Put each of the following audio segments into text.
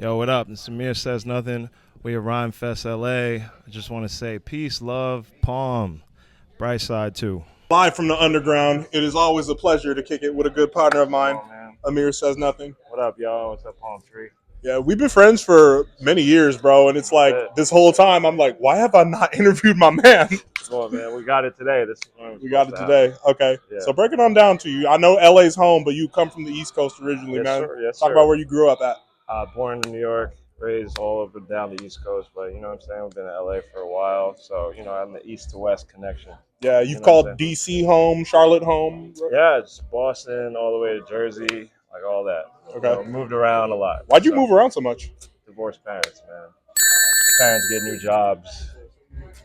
Yo, what up? This is Amir Says Nothing. We at Rhymefst L.A. I just want to say peace, love, palm, bright side too. Live from the underground. It is always a pleasure to kick it with a good partner of mine. Oh, man. Amir Says Nothing. What up, y'all? What's up, Palm Tree? Yeah, we've been friends for many years, bro. And it's like this whole time I'm like, why have I not interviewed my man? Come on, man. We got it today. We got it today. Okay. Yeah. So break it on down to you. I know LA's home, but you come from the East Coast originally, Yes, man. sir. Yes, Talk sir. about where you grew up at. Born in New York, raised all over down the East Coast, but you know what I'm saying? We've been in LA for a while, so you know I'm the East to West connection. Yeah, you've called DC home, Charlotte home. Right? Yeah, it's Boston all the way to Jersey, like all that. Okay. You know, moved around a lot. Why'd you move around so much? Divorced parents, man. Parents get new jobs,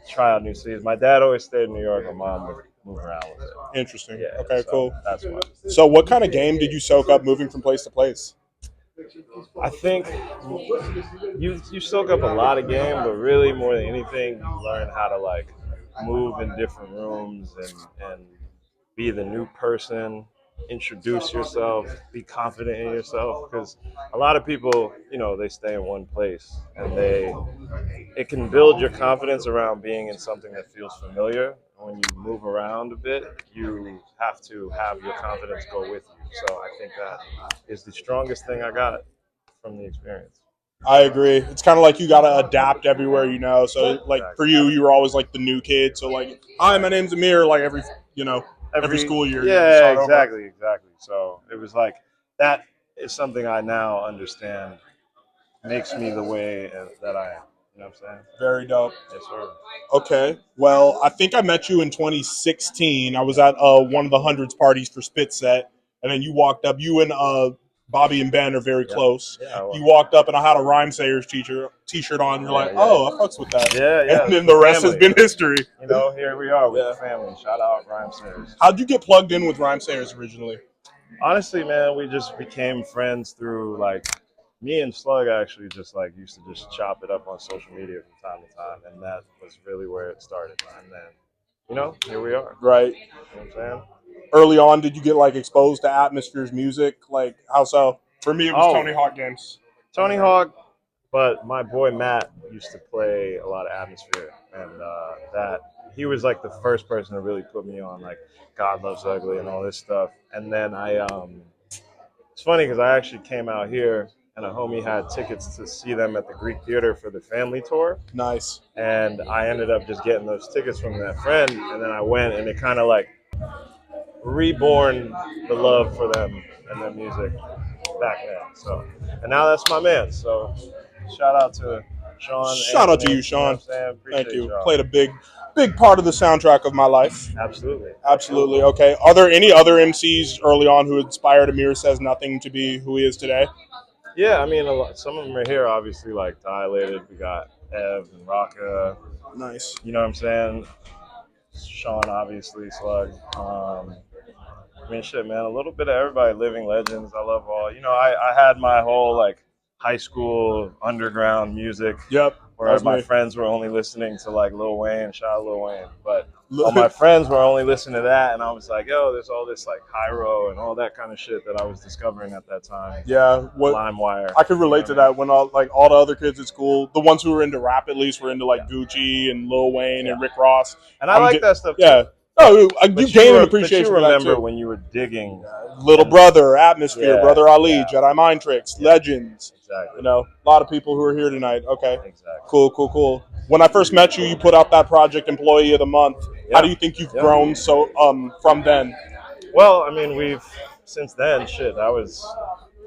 try out new cities. My dad always stayed in New York. My mom would move around a little bit. Interesting. Yeah, okay, so cool. That's why. So what kind of game did you soak up moving from place to place? I think you soak up a lot of game, but really more than anything, you learn how to like move in different rooms and be the new person, introduce yourself, be confident in yourself. Because a lot of people, you know, they stay in one place and it can build your confidence around being in something that feels familiar. When you move around a bit, you have to have your confidence go with you. So I think that is the strongest thing I got from the experience. I agree. It's kind of like you got to adapt everywhere, you know. So, like, for you were always like the new kid. So, like, hi, my name's Amir. Like every school year. Yeah, exactly. So it was like that is something I now understand makes me the way that I am. You know what I'm saying? Very dope. Yes, sir. Okay. Well, I think I met you in 2016. I was at one of the hundreds parties for Spit Set, and then you walked up. You and Bobby and Ben are very close. Yeah, well, you walked up, and I had a Rhyme Sayers t-shirt on. You're like, oh, I fucks with that. Yeah. And then the rest has been history. You know, here we are with the family. Shout out Rhyme Sayers. How'd you get plugged in with Rhyme Sayers originally? Honestly, man, we just became friends through like me and Slug actually just like used to just chop it up on social media from time to time, and that was really where it started. And then, you know, here we are. Right. You know what I'm saying? Early on, did you get like exposed to Atmosphere's music? Like, how so? For me, it was Tony Hawk games. Tony Hawk, but my boy Matt used to play a lot of Atmosphere, and that he was like the first person to really put me on like God Loves Ugly and all this stuff. And then it's funny because I actually came out here and a homie had tickets to see them at the Greek Theater for the family tour. Nice. And I ended up just getting those tickets from that friend, and then I went, and it kind of like reborn the love for them and their music back then. So, and now that's my man. So, shout out to Sean. Shout out to you, Sean. You know Thank you. Y'all. Played a big part of the soundtrack of my life. Absolutely. Okay. Are there any other MCs early on who inspired Amir Says Nothing to be who he is today? Yeah, I mean, some of them are here, obviously, like Dilated. We got Ev and Raka. Nice. You know what I'm saying? Sean, obviously, Slug. I mean, shit, man, a little bit of everybody, living legends. I love all. You know, I had my whole, like, high school underground music. Yep. Whereas my friends were only listening to, like, Lil Wayne, shout out Lil Wayne. But all my friends were only listening to that, and I was like, yo, there's all this, like, Hyro and all that kind of shit that I was discovering at that time. Yeah. LimeWire. I could relate to that when all the other kids at school, the ones who were into rap at least, were into, like, Gucci and Lil Wayne and Rick Ross. And I like that stuff, too. Yeah. No, you gain an appreciation for that, too. But you remember when you were digging. Little Brother, Atmosphere, Brother Ali, Jedi Mind Tricks, Legends. Exactly. You know, a lot of people who are here tonight. Okay. Exactly. Cool. When I first met you, you put out that project Employee of the Month. How do you think you've grown so from then? Well, I mean, we've since then, that was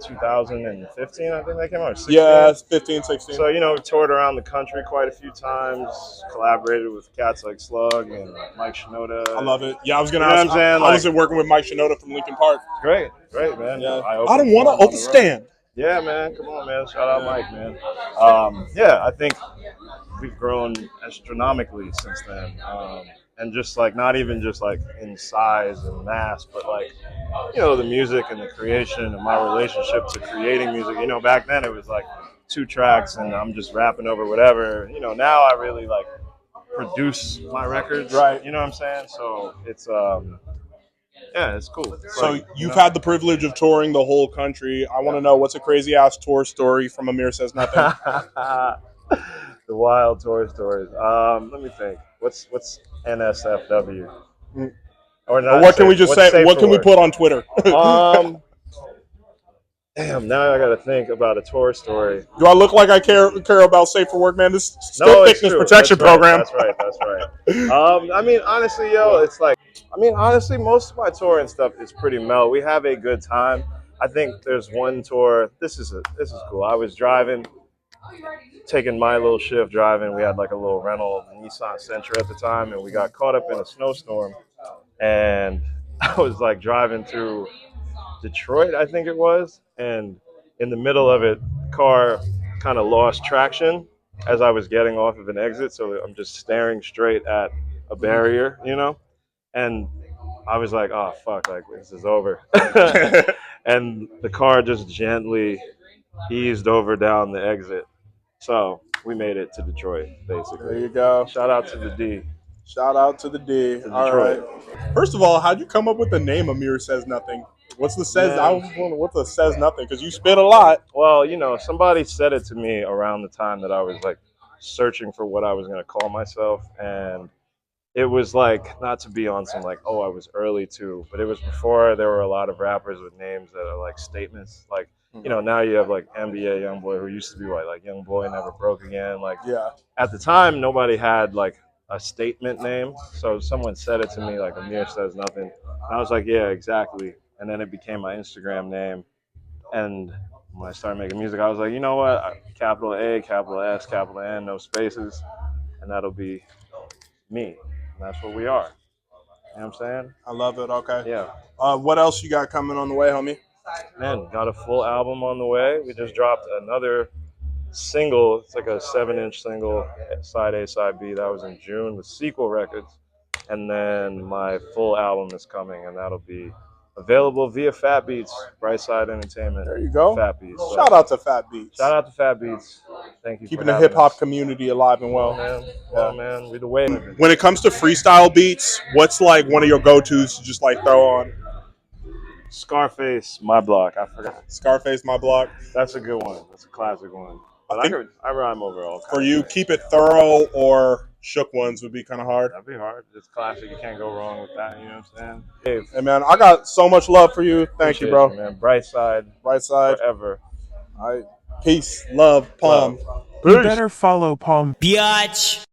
2015, I think that came out. 16. Yeah, 15, 16. So, you know, we toured around the country quite a few times, collaborated with cats like Slug and Mike Shinoda. I love it. Yeah, I was going to ask, how was it working with Mike Shinoda from Linkin Park? Great, man. Yeah. I don't want to overstand. Yeah, man. Come on, man. Shout out Mike, man. I think we've grown astronomically since then. And just like, not even just like in size and mass, but like, you know, the music and the creation and my relationship to creating music. You know, back then it was like 2 tracks and I'm just rapping over whatever. You know, now I really like produce my records. Right. You know what I'm saying? So it's Yeah, it's cool. It's So like, you've had the privilege of touring the whole country. I want to know, what's a crazy ass tour story from Amir Says Nothing? the wild toy stories. Let me think. What's NSFW? Or Or not what can we safe? just What's say? safe What for can we work? put on Twitter? Damn. Now I got to think about a tour story. Do I look like I care about safe for work, man? This is still No, it's thickness true. protection That's right. program. That's right. That's right. I mean, honestly, yo, it's like, I mean, honestly, most of my tour and stuff is pretty mellow. We have a good time. I think there's one tour. This is cool. I was driving, taking my little shift driving. We had like a little rental Nissan Sentra at the time, and we got caught up in a snowstorm. And I was like driving through Detroit, I think it was, and in the middle of it, car kind of lost traction as I was getting off of an exit. So I'm just staring straight at a barrier, and I was like, "Oh fuck, like this is over." And the car just gently eased over down the exit. So we made it to Detroit, basically. There you go. Shout out to the D. Shout out to the D. To All right. Detroit. First of all, how'd you come up with the name Amir Says Nothing? What's the says? I Man. was wondering what's the says nothing, because you spit a lot. Well, somebody said it to me around the time that I was like searching for what I was going to call myself. And it was like, not to be on some like, oh, I was early too, but it was before there were a lot of rappers with names that are like statements. Like, now you have like NBA Youngboy, who used to be like Young Boy Never Broke Again. Like, Yeah. at the time, nobody had like a statement name. So someone said it to me, like Amir Says Nothing. And I was like, yeah, exactly. And then it became my Instagram name. And when I started making music, I was like, you know what? Capital A, capital S, capital N, no spaces. And that'll be me. And that's what we are. You know what I'm saying? I love it. Okay. Yeah. What else you got coming on the way, homie? Man, got a full album on the way. We just dropped another single. It's like a 7-inch single, side A, side B. That was in June with Sequel Records. And then my full album is coming, and that'll be available via Fat Beats, Brightside Entertainment. There you go. Fat Beats. So, shout out to Fat Beats. Shout out to Fat Beats. Thank you Keeping for the having hip hop us. community alive and well. Man. Well, man, we the way. When it comes to freestyle beats, what's like one of your go-tos to just like throw on? Scarface, My Block. I forgot. Scarface, My Block. That's a good one. That's a classic one. But I rhyme over all. For you, Keep It Thorough or Shook Ones would be kind of hard. That'd be hard. It's classic. You can't go wrong with that. You know what I'm saying? Hey, man, I got so much love for you. Thank you, bro. Man. Brightside. Brightside. Forever. All right. Peace, love, Palm. You better follow Palm, biatch.